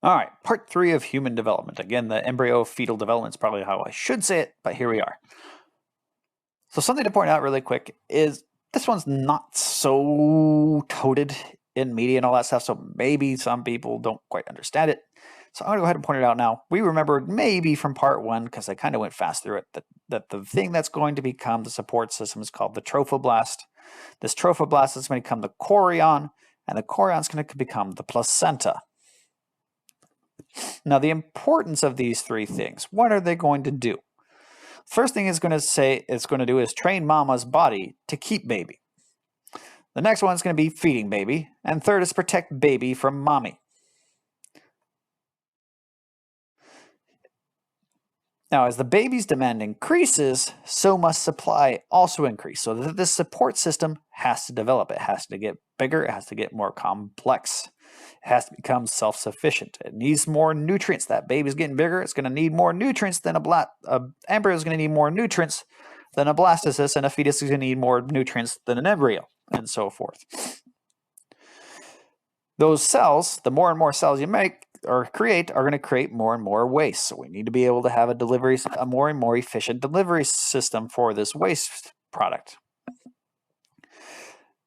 All right, part 3 of human development. Again, the embryo-fetal development is probably how I should say it, but here we are. So something to point out really quick is this one's not so touted in media and all that stuff, so maybe some people don't quite understand it. So I'm going to go ahead and point it out now. We remembered maybe from part 1, because I kind of went fast through it, that the thing that's going to become the support system is called the trophoblast. This trophoblast is going to become the chorion, and the chorion is going to become the placenta. Now, the importance of these three things, what are they going to do? First thing it's going to do is train mama's body to keep baby. The next one is going to be feeding baby. And third is protect baby from mommy. Now, as the baby's demand increases, so must supply also increase. So that this support system has to develop. It has to get bigger. It has to get more complex. It has to become self-sufficient. It needs more nutrients. That baby's getting bigger. It's going to need more nutrients than embryo is going to need more nutrients than a blastocyst, and a fetus is going to need more nutrients than an embryo, and so forth. Those cells, the more and more cells you make or create, are going to create more and more waste. So we need to be able to have a more and more efficient delivery system for this waste product.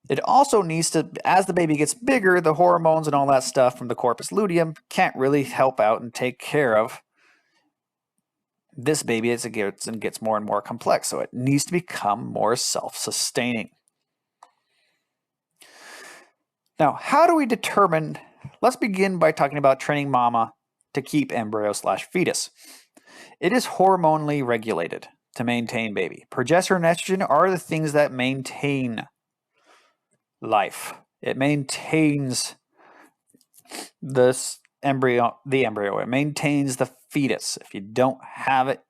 It also needs to, as the baby gets bigger, the hormones and all that stuff from the corpus luteum can't really help out and take care of this baby as it gets more and more complex. So it needs to become more self-sustaining. Now, how do we determine? Let's begin by talking about training mama to keep embryo/fetus. It is hormonally regulated to maintain baby. Progesterone and estrogen are the things that maintain life. It maintains the embryo. It maintains the fetus. If you don't have it,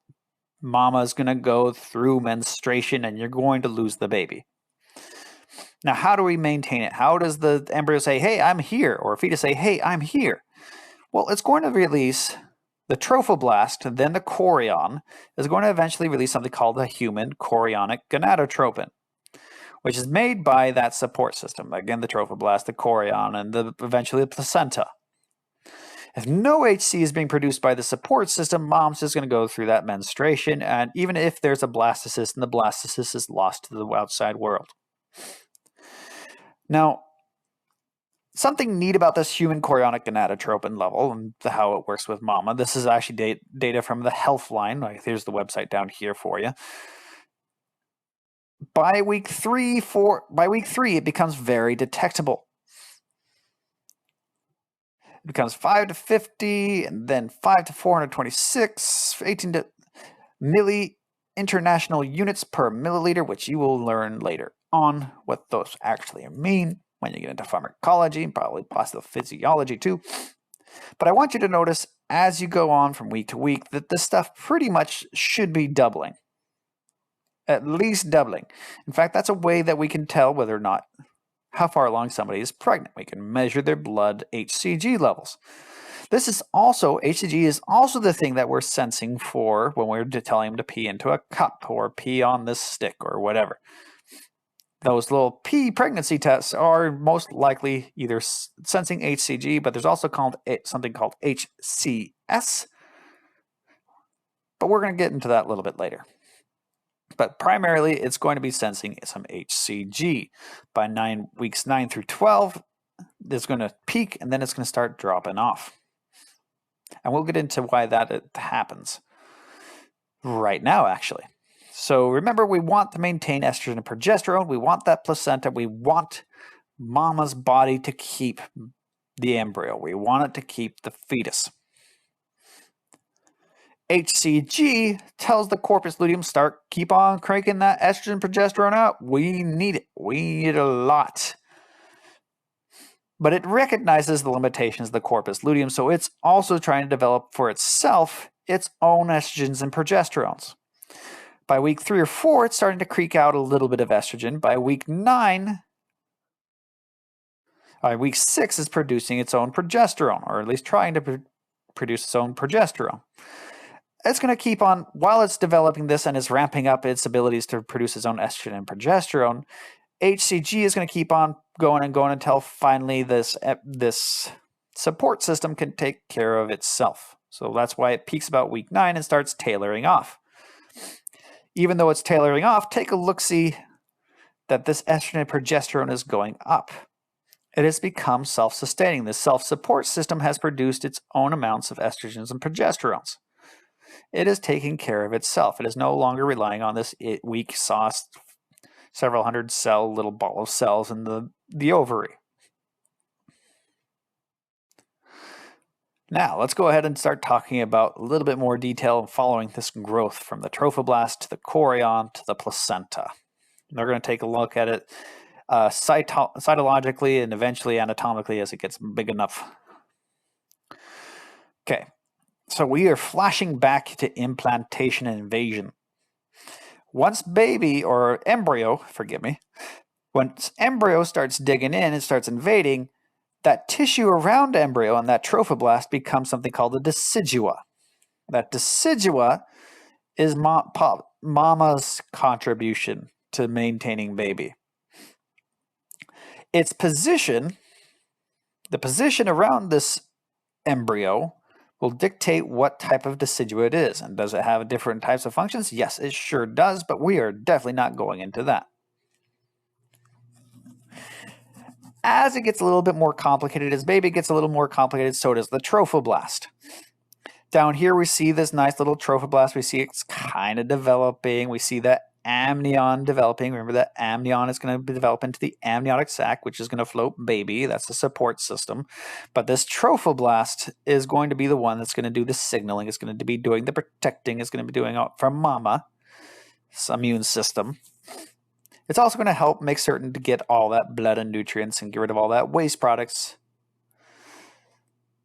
mama's going to go through menstruation and you're going to lose the baby. Now, how do we maintain it? How does the embryo say, hey, I'm here? Or a fetus say, hey, I'm here? Well, it's going to release the trophoblast, then the chorion is going to eventually release something called the human chorionic gonadotropin, which is made by that support system. Again, the trophoblast, the chorion, and eventually the placenta. If no HC is being produced by the support system, mom's just going to go through that menstruation, and even if there's a blastocyst, and the blastocyst is lost to the outside world. Now, something neat about this human chorionic gonadotropin level and how it works with mama, this is actually data from the Healthline. Here's the website down here for you. By week 3, it becomes very detectable. It becomes 5 to 50, and then 5 to 426, 18 to international units per milliliter, which you will learn later on what those actually mean when you get into pharmacology and probably physiology too. But I want you to notice as you go on from week to week that this stuff pretty much should be doubling. At least doubling. In fact, that's a way that we can tell whether or not how far along somebody is pregnant. We can measure their blood HCG levels. HCG is also the thing that we're sensing for when we're telling them to pee into a cup or pee on this stick or whatever. Those little pee pregnancy tests are most likely either sensing HCG, but there's also something called HCS. But we're going to get into that a little bit later. But primarily, it's going to be sensing some HCG. By weeks 9 through 12, it's going to peak, and then it's going to start dropping off. And we'll get into why that happens right now, actually. So remember, we want to maintain estrogen and progesterone. We want that placenta. We want mama's body to keep the embryo. We want it to keep the fetus. HCG tells the corpus luteum keep on cranking that estrogen progesterone out. We need it. We need it a lot. But it recognizes the limitations of the corpus luteum, so it's also trying to develop for itself its own estrogens and progesterones. By week 3 or 4, it's starting to creak out a little bit of estrogen. By week 6, it's producing its own progesterone, or at least trying to produce its own progesterone. It's going to keep on, while it's developing this and is ramping up its abilities to produce its own estrogen and progesterone, HCG is going to keep on going and going until finally this support system can take care of itself. So that's why it peaks about week 9 and starts tailoring off. Even though it's tailoring off, take a look-see that this estrogen and progesterone is going up. It has become self-sustaining. The self-support system has produced its own amounts of estrogens and progesterones. It is taking care of itself. It is no longer relying on this weak sauce, several hundred cell little ball of cells in the ovary. Now, let's go ahead and start talking about a little bit more detail following this growth from the trophoblast to the chorion to the placenta. They're going to take a look at it cytologically and eventually anatomically as it gets big enough. Okay, so we are flashing back to implantation and invasion. Once baby or embryo, forgive me, once embryo starts digging in and starts invading, that tissue around embryo and that trophoblast becomes something called a decidua. That decidua is mama's contribution to maintaining baby. Its position, the position around this embryo, will dictate what type of decidua it is. And does it have different types of functions? Yes, it sure does, but we are definitely not going into that. As it gets a little bit more complicated, as baby gets a little more complicated, so does the trophoblast. Down here we see this nice little trophoblast. We see it's kind of developing. We see that amnion developing. Remember that amnion is going to develop into the amniotic sac, which is going to float baby. That's the support system. But this trophoblast is going to be the one that's going to do the signaling. It's going to be doing the protecting. It's going to be doing it from mama's immune system. It's also going to help make certain to get all that blood and nutrients and get rid of all that waste products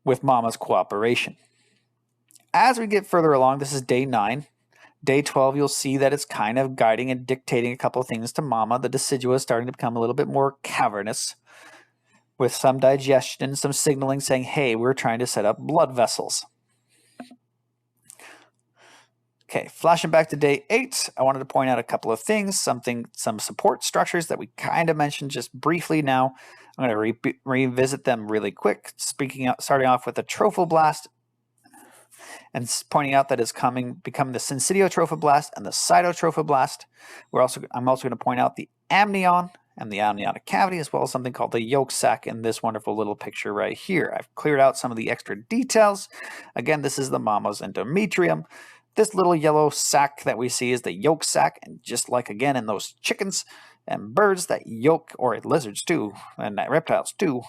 with mama's cooperation. As we get further along, this is day 9. Day 12, you'll see that it's kind of guiding and dictating a couple of things to mama. The decidua is starting to become a little bit more cavernous with some digestion, some signaling saying, hey, we're trying to set up blood vessels. Okay, flashing back to day 8, I wanted to point out a couple of things, some support structures that we kind of mentioned just briefly now. I'm going to revisit them really quick, starting off with the trophoblast and pointing out that it's becoming the syncytiotrophoblast and the cytotrophoblast. I'm also going to point out the amnion and the amniotic cavity, as well as something called the yolk sac in this wonderful little picture right here. I've cleared out some of the extra details. Again, this is the mama's endometrium. This little yellow sac that we see is the yolk sac, and just like again in those chickens and birds, that yolk, or lizards too, and reptiles too,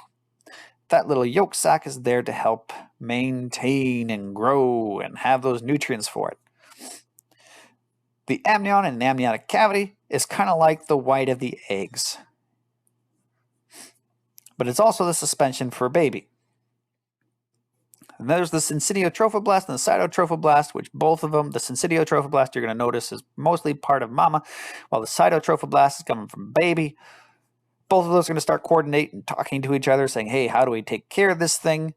that little yolk sac is there to help maintain and grow and have those nutrients for it. The amnion and amniotic cavity is kind of like the white of the eggs, but it's also the suspension for baby. And there's the syncytiotrophoblast and the cytotrophoblast, which both of them, the syncytiotrophoblast, you're going to notice is mostly part of mama, while the cytotrophoblast is coming from baby. Both of those are going to start coordinating and talking to each other, saying, hey, how do we take care of this thing?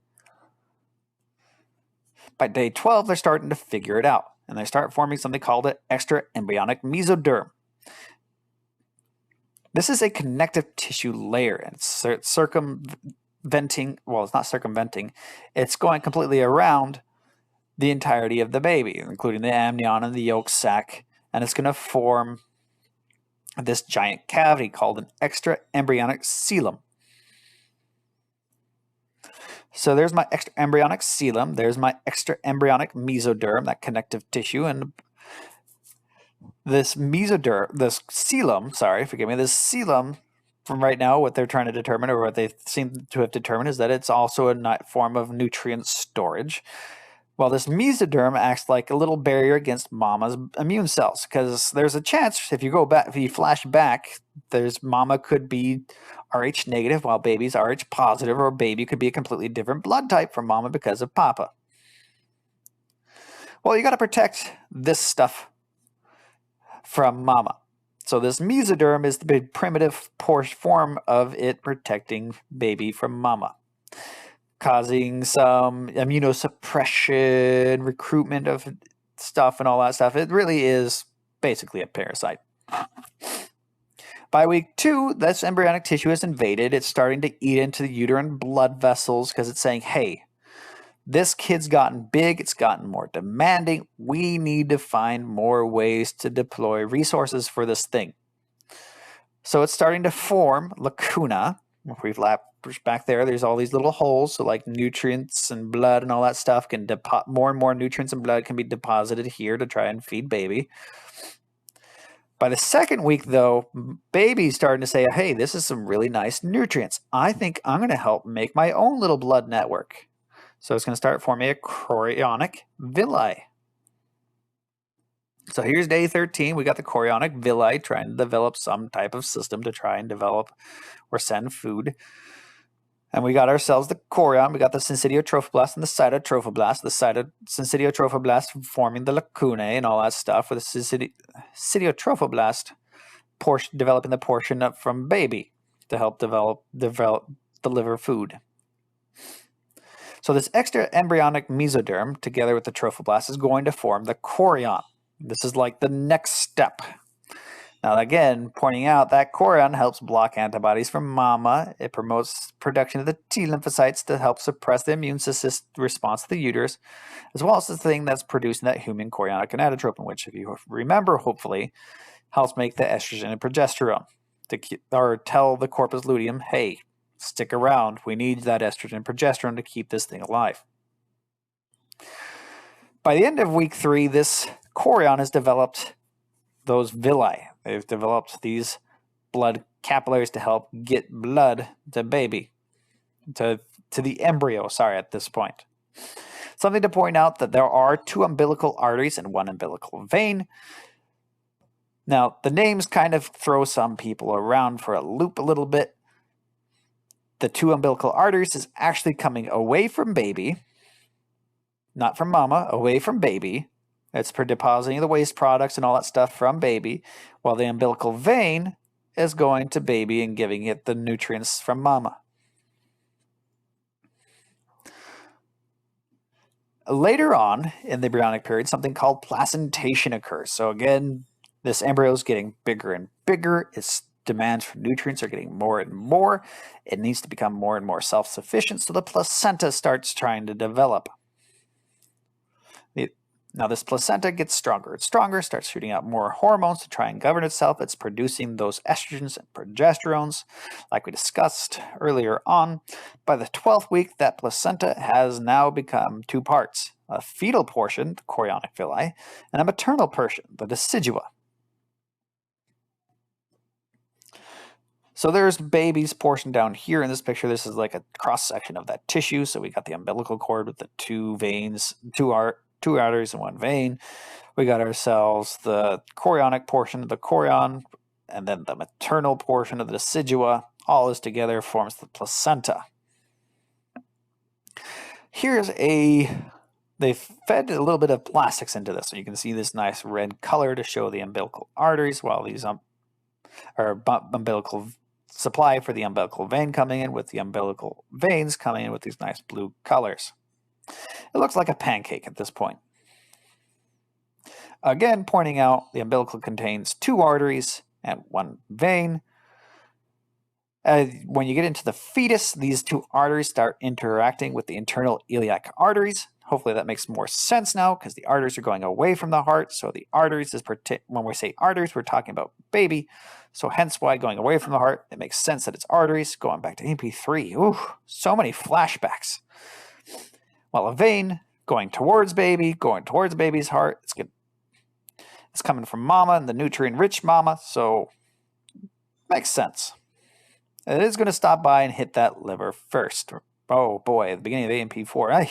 By day 12, they're starting to figure it out, and they start forming something called an extra embryonic mesoderm. This is a connective tissue layer, and it's circumventing, well, it's not circumventing, it's going completely around the entirety of the baby, including the amnion and the yolk sac, and it's going to form this giant cavity called an extra embryonic coelom. So there's my extra embryonic coelom, there's my extra embryonic mesoderm, that connective tissue, and this coelom, from right now, what they're trying to determine, or what they seem to have determined, is that it's also a form of nutrient storage. Well, this mesoderm acts like a little barrier against mama's immune cells, because there's a chance, if you flash back, mama could be Rh negative while baby's Rh positive, or baby could be a completely different blood type from mama because of papa. Well, you got to protect this stuff from mama. So this mesoderm is the primitive form of it protecting baby from mama, causing some immunosuppression, recruitment of stuff and all that stuff. It really is basically a parasite. By week 2, this embryonic tissue is invaded. It's starting to eat into the uterine blood vessels because it's saying, hey, this kid's gotten big, it's gotten more demanding. We need to find more ways to deploy resources for this thing. So it's starting to form lacuna. If we've lapped back there, there's all these little holes. So like nutrients and blood and all that stuff can more and more nutrients and blood can be deposited here to try and feed baby. By the second week, though, baby's starting to say, hey, this is some really nice nutrients. I think I'm going to help make my own little blood network. So it's going to start forming a chorionic villi. So here's day 13. We got the chorionic villi trying to develop some type of system to try and develop or send food. And we got ourselves the chorion. We got the syncytiotrophoblast and the cytotrophoblast. The syncytiotrophoblast forming the lacunae and all that stuff, with the syncytiotrophoblast developing the portion up from baby to help deliver food. So this extra embryonic mesoderm, together with the trophoblast, is going to form the chorion. This is like the next step. Now again, pointing out that chorion helps block antibodies from mama. It promotes production of the T lymphocytes to help suppress the immune system response to the uterus, as well as the thing that's producing that human chorionic gonadotropin, which, if you remember, hopefully, helps make the estrogen and progesterone or tell the corpus luteum, hey, stick around. We need that estrogen and progesterone to keep this thing alive. By the end of week 3, this chorion has developed those villi. They've developed these blood capillaries to help get blood to baby, to the embryo, at this point. Something to point out that there are 2 umbilical arteries and 1 umbilical vein. Now, the names kind of throw some people around for a loop a little bit. The 2 umbilical arteries is actually coming away from baby, not from mama, away from baby. It's for depositing the waste products and all that stuff from baby, while the umbilical vein is going to baby and giving it the nutrients from mama. Later on in the embryonic period, something called placentation occurs. So again, this embryo is getting bigger and bigger. Its demands for nutrients are getting more and more. It needs to become more and more self-sufficient, so the placenta starts trying to develop. Now this placenta gets stronger and stronger, starts shooting out more hormones to try and govern itself. It's producing those estrogens and progesterones, like we discussed earlier on. By the 12th week, that placenta has now become 2 parts: a fetal portion, the chorionic villi, and a maternal portion, the decidua. So there's baby's portion down here in this picture. This is like a cross-section of that tissue. So we got the umbilical cord with the 2 veins, 2 arteries and 1 vein. We got ourselves the chorionic portion of the chorion, and then the maternal portion of the decidua. All this together forms the placenta. They've fed a little bit of plastics into this, so you can see this nice red color to show the umbilical arteries, while these umbilical supply for the umbilical vein coming in, with the umbilical veins coming in with these nice blue colors. It looks like a pancake at this point. Again, pointing out the umbilical contains 2 arteries and 1 vein. When you get into the fetus, these 2 arteries start interacting with the internal iliac arteries. Hopefully that makes more sense now, because the arteries are going away from the heart. So the arteries when we say arteries, we're talking about baby. So hence why going away from the heart, it makes sense that it's arteries. Going back to MP3, ooh, so many flashbacks. While a vein going towards baby's heart, it's coming from mama and the nutrient-rich mama, so makes sense. It is going to stop by and hit that liver first. Oh boy, at the beginning of AMP4,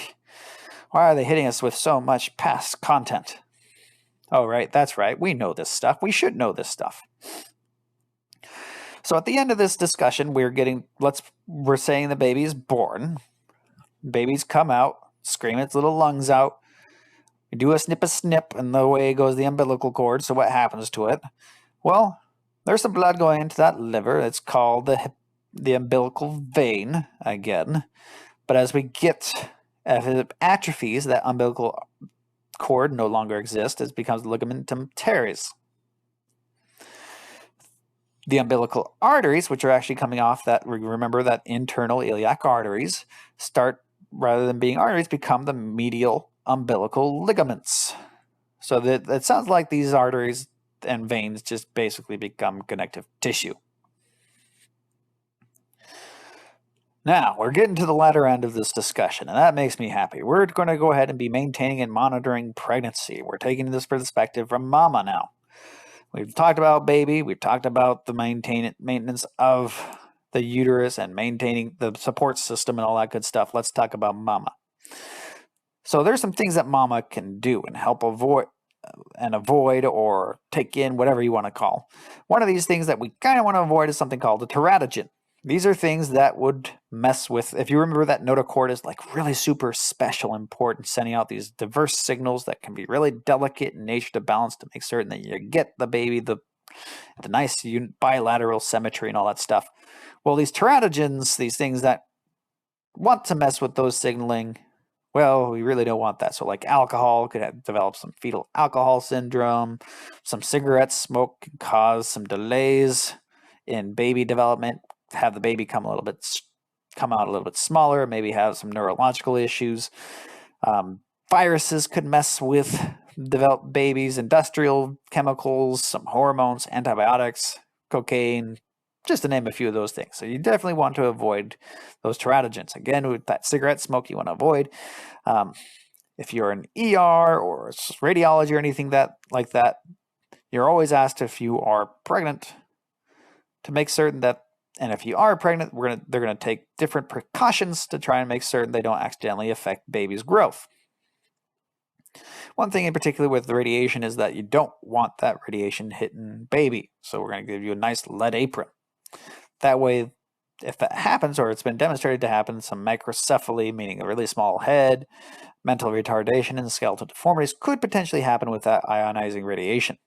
why are they hitting us with so much past content? Oh right, that's right, we know this stuff. We should know this stuff. So at the end of this discussion, we're saying the baby is born. Babies come out, scream its little lungs out. We do a snip, and away goes the umbilical cord. So what happens to it? Well, there's some blood going into that liver. It's called the umbilical vein again. But as it atrophies, that umbilical cord no longer exists. It becomes ligamentum teres. The umbilical arteries, which are actually coming off that, remember that internal iliac arteries, start, rather than being arteries, become the medial umbilical ligaments. So that it sounds like these arteries and veins just basically become connective tissue. Now, we're getting to the latter end of this discussion, and that makes me happy. We're going to go ahead and be maintaining and monitoring pregnancy. We're taking this perspective from mama now. We've talked about baby. We've talked about the maintenance of the uterus and maintaining the support system and all that good stuff. Let's talk about mama. So there's some things that mama can do and help avoid or take in, whatever you want to call. One of these things that we kind of want to avoid is something called a teratogen. These are things that would mess with, if you remember that notochord is like really super special, important, sending out these diverse signals that can be really delicate in nature to balance to make certain that you get the baby, the nice bilateral symmetry and all that stuff. Well, these teratogens, these things that want to mess with those signaling, well, we really don't want that. So like alcohol could develop some fetal alcohol syndrome. Some cigarette smoke can cause some delays in baby development, have the baby come out a little bit smaller, maybe have some neurological issues. Viruses could mess with developed babies, industrial chemicals, some hormones, antibiotics, cocaine, just to name a few of those things. So you definitely want to avoid those teratogens. Again, with that cigarette smoke, you want to avoid. If you're an ER or radiology or anything like that, you're always asked if you are pregnant to make certain that, and if you are pregnant, they're gonna take different precautions to try and make certain they don't accidentally affect baby's growth. One thing in particular with the radiation is that you don't want that radiation hitting baby. So we're going to give you a nice lead apron. That way, if that happens, or it's been demonstrated to happen, some microcephaly, meaning a really small head, mental retardation, and skeletal deformities could potentially happen with that ionizing radiation.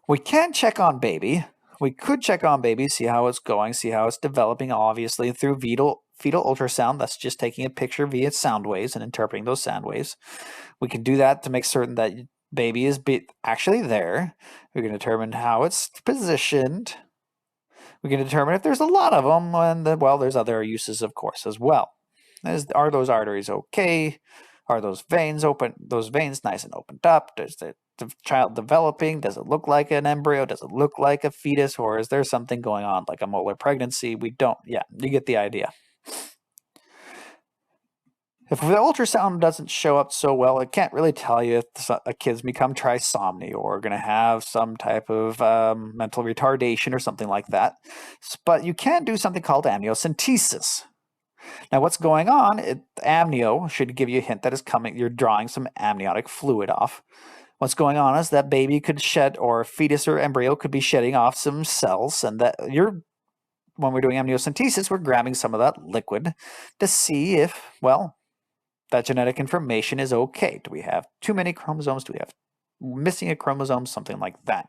We can check on baby. We could check on baby, see how it's going, see how it's developing, obviously, through fetal ultrasound. That's just taking a picture via sound waves and interpreting those sound waves. We can do that to make certain that baby is actually there. We can determine how it's positioned. We can determine if there's a lot of them, and well, there's other uses, of course, as well. Are those arteries okay? Are those veins open? Those veins nice and opened up? Does the child developing? Does it look like an embryo? Does it look like a fetus? Or is there something going on, like a molar pregnancy? We don't. Yeah, you get the idea. If the ultrasound doesn't show up so well, it can't really tell you if a kid's become trisomy or going to have some type of mental retardation or something like that. But you can do something called amniocentesis. Now, what's going on? Amnio should give you a hint that is coming. You're drawing some amniotic fluid off. What's going on is that baby could shed, or fetus or embryo could be shedding off some cells, and that when we're doing amniocentesis, we're grabbing some of that liquid to see if, well, that genetic information is okay. Do we have too many chromosomes? Do we have missing a chromosome? Something like that.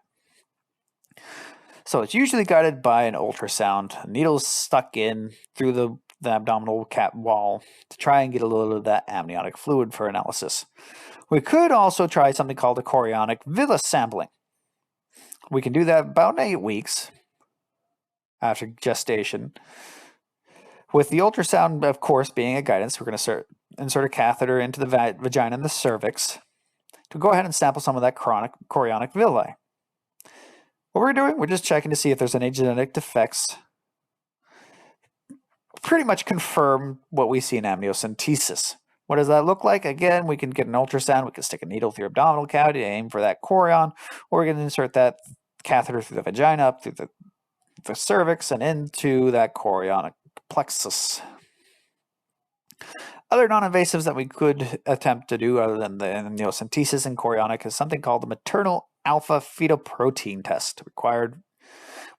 So it's usually guided by an ultrasound. Needles stuck in through the abdominal wall to try and get a little of that amniotic fluid for analysis. We could also try something called a chorionic villus sampling. We can do that about 8 weeks after gestation. With the ultrasound, of course, being a guidance, we're going to insert a catheter into the vagina and the cervix to go ahead and sample some of that chorionic villi. What we're doing, we're just checking to see if there's any genetic defects. Pretty much confirm what we see in amniocentesis. What does that look like? Again, we can get an ultrasound. We can stick a needle through your abdominal cavity, aim for that chorion, or we can insert that catheter through the vagina, up through the cervix, and into that chorionic plexus. Other non-invasives that we could attempt to do other than the amniocentesis and chorionic is something called the maternal alpha fetoprotein test required,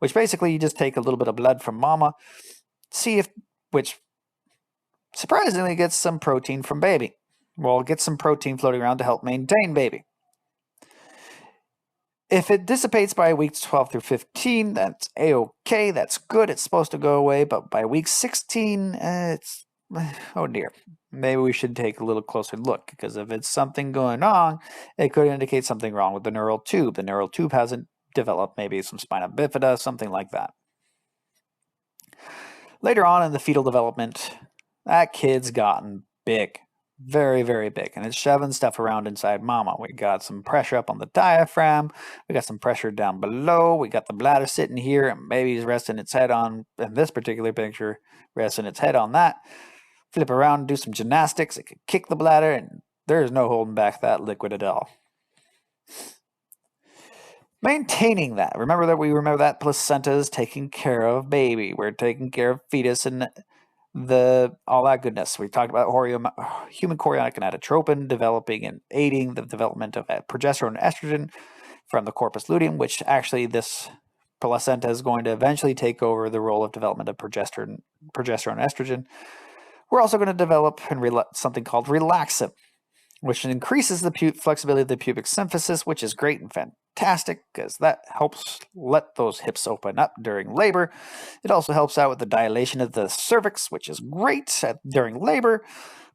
which basically you just take a little bit of blood from mama, see which surprisingly gets some protein from baby. Well, get some protein floating around to help maintain baby. If it dissipates by weeks 12 through 15, that's a-okay, that's good, it's supposed to go away, but by week 16, it's, oh dear, maybe we should take a little closer look, because if it's something going on, it could indicate something wrong with the neural tube. The neural tube hasn't develop maybe some spina bifida, something like that. Later on in the fetal development, that kid's gotten big. Very, very big. And it's shoving stuff around inside mama. We got some pressure up on the diaphragm. We got some pressure down below. We got the bladder sitting here, and baby's resting its head on, in this particular picture, resting its head on that. Flip around, do some gymnastics. It could kick the bladder, and there's no holding back that liquid at all. Maintaining that. Remember that placenta is taking care of baby. We're taking care of fetus and all that goodness. We talked about human chorionic gonadotropin developing and aiding the development of progesterone and estrogen from the corpus luteum, which actually this placenta is going to eventually take over the role of development of progesterone and estrogen. We're also going to develop something called relaxin, which increases the flexibility of the pubic symphysis, which is great and fantastic because that helps let those hips open up during labor. It also helps out with the dilation of the cervix, which is great during labor,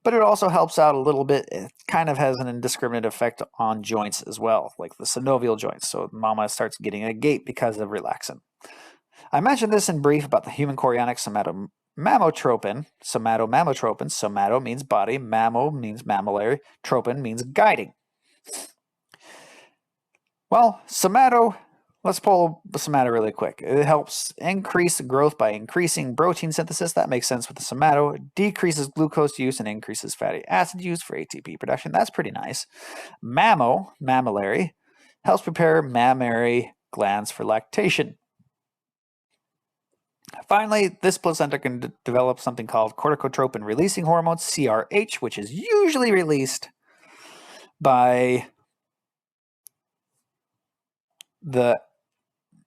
but it also helps out a little bit. It kind of has an indiscriminate effect on joints as well, like the synovial joints. So mama starts getting a gait because of relaxin. I mentioned this in brief about the human chorionic somatomamotropin. Somato means body, mammo means mammillary, tropin means guiding. Well, let's pull the somato really quick. It helps increase growth by increasing protein synthesis. That makes sense with the somato. It decreases glucose use and increases fatty acid use for ATP production. That's pretty nice. Mammillary, helps prepare mammary glands for lactation. Finally, this placenta can develop something called corticotropin releasing hormone, CRH, which is usually released by the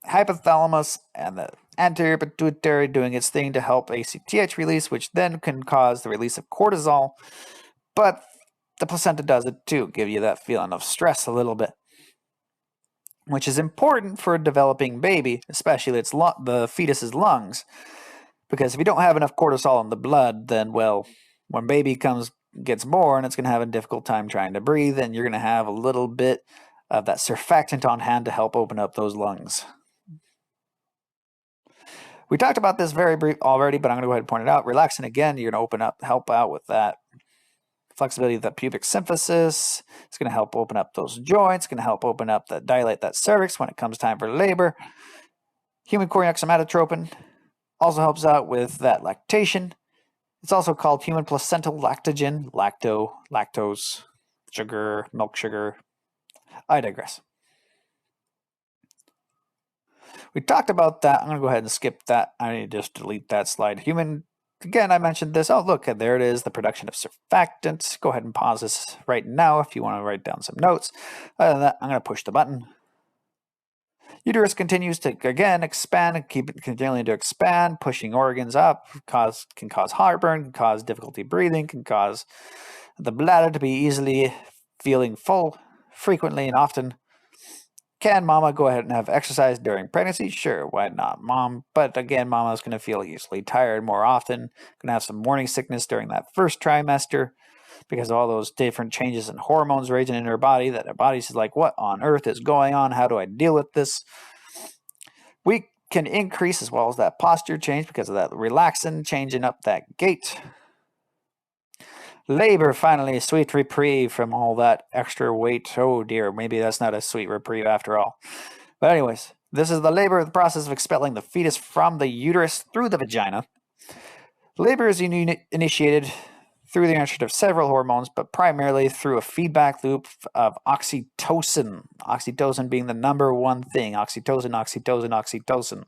hypothalamus and the anterior pituitary doing its thing to help ACTH release, which then can cause the release of cortisol. But the placenta does it too, give you that feeling of stress a little bit, which is important for a developing baby, especially the fetus's lungs. Because if you don't have enough cortisol in the blood, then, well, when baby gets born, it's going to have a difficult time trying to breathe, and you're going to have a little bit of that surfactant on hand to help open up those lungs. We talked about this very brief already, but I'm going to go ahead and point it out. Relaxin, again, you're going to help out with that flexibility of the pubic symphysis. It's going to help open up those joints. It's going to help dilate that cervix when it comes time for labor. Human chorionic somatotropin also helps out with that lactation. It's also called human placental lactogen, lactose, sugar, milk sugar. I digress. We talked about that. I'm going to go ahead and skip that. I need to just delete that slide. Again, I mentioned this. Oh, look, there it is, the production of surfactants. Go ahead and pause this right now if you want to write down some notes. Other than that, I'm going to push the button. Uterus continues to, again, expand and keep it continuing to expand, pushing organs up, can cause heartburn, can cause difficulty breathing, can cause the bladder to be easily feeling full frequently and often. Can mama go ahead and have exercise during pregnancy? Sure, why not, mom? But again, mama's going to feel easily tired more often, going to have some morning sickness during that first trimester because of all those different changes in hormones raging in her body that her body's like, what on earth is going on? How do I deal with this? We can increase as well as that posture change because of that relaxin, changing up that gait. Labor, finally, a sweet reprieve from all that extra weight. Oh dear, maybe that's not a sweet reprieve after all. But anyways, this is the labor, the process of expelling the fetus from the uterus through the vagina. Labor is initiated through the action of several hormones, but primarily through a feedback loop of oxytocin. Oxytocin being the number one thing. Oxytocin.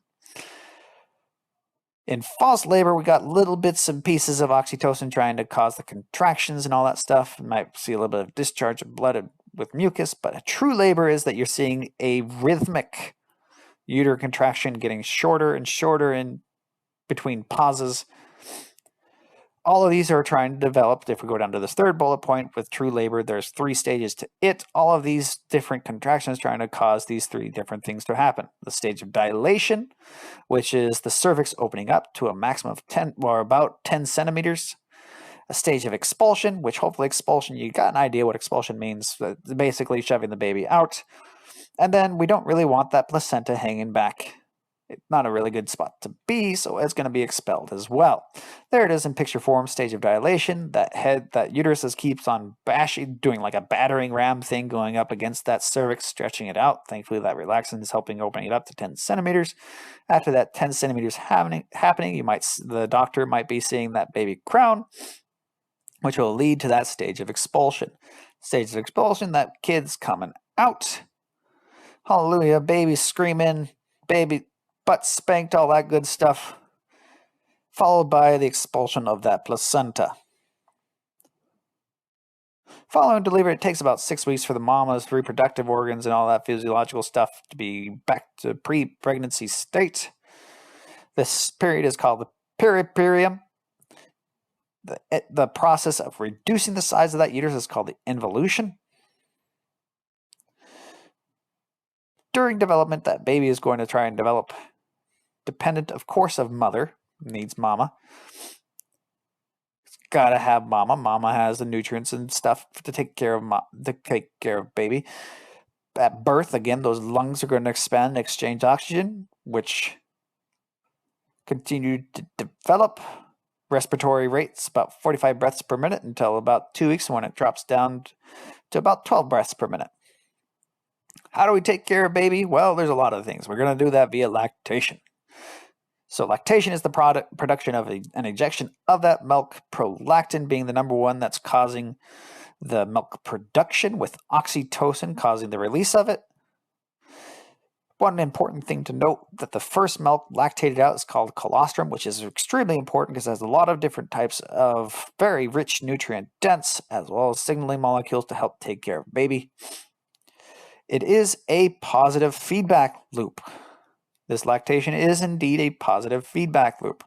In false labor, we got little bits and pieces of oxytocin trying to cause the contractions and all that stuff. You might see a little bit of discharge of blood with mucus, but a true labor is that you're seeing a rhythmic uterine contraction getting shorter and shorter in between pauses. All of these are trying to develop. If we go down to this third bullet point with true labor, there's 3 stages to it. All of these different contractions trying to cause these 3 different things to happen. The stage of dilation, which is the cervix opening up to a maximum of 10 or about 10 centimeters. A stage of expulsion, which hopefully expulsion, you got an idea what expulsion means. Basically shoving the baby out. And then we don't really want that placenta hanging back. It's not a really good spot to be, so it's going to be expelled as well. There it is in picture form, stage of dilation. That uterus keeps on bashing, doing like a battering ram thing, going up against that cervix, stretching it out. Thankfully, that relaxant is helping opening it up to 10 centimeters. After that 10 centimeters happening, the doctor might be seeing that baby crown, which will lead to that stage of expulsion. Stage of expulsion, that kid's coming out. Hallelujah, baby screaming, baby butt spanked, all that good stuff, followed by the expulsion of that placenta. Following delivery, it takes about 6 weeks for the mama's reproductive organs and all that physiological stuff to be back to pre-pregnancy state. This period is called the periperium. The process of reducing the size of that uterus is called the involution. During development, that baby is going to try and develop dependent, of course, of mother. Needs mama. It's gotta have mama. Mama has the nutrients and stuff to take care of baby. At birth, again, those lungs are going to expand and exchange oxygen, which continue to develop. Respiratory rates about 45 breaths per minute until about 2 weeks, when it drops down to about 12 breaths per minute. How do we take care of baby? Well, there's a lot of things. We're going to do that via lactation. So lactation is the production of an ejection of that milk, prolactin being the number one that's causing the milk production, with oxytocin causing the release of it. One important thing to note, that the first milk lactated out is called colostrum, which is extremely important because it has a lot of different types of very rich nutrient dense, as well as signaling molecules to help take care of baby. It is a positive feedback loop. This lactation is indeed a positive feedback loop.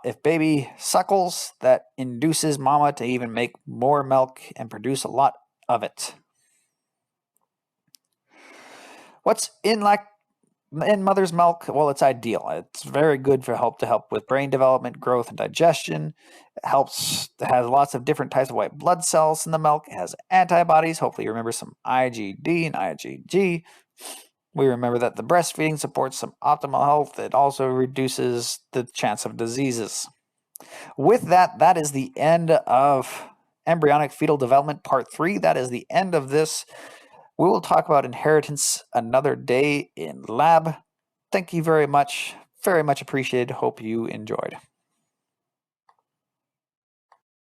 If baby suckles, that induces mama to even make more milk and produce a lot of it. What's in mother's milk? Well, it's ideal. It's very good to help with brain development, growth, and digestion. It has lots of different types of white blood cells in the milk. It has antibodies. Hopefully you remember some IgD and IgG. We remember that the breastfeeding supports some optimal health. It also reduces the chance of diseases. With that, that is the end of embryonic fetal development part 3. That is the end of this. We will talk about inheritance another day in lab. Thank you very much. Very much appreciated. Hope you enjoyed.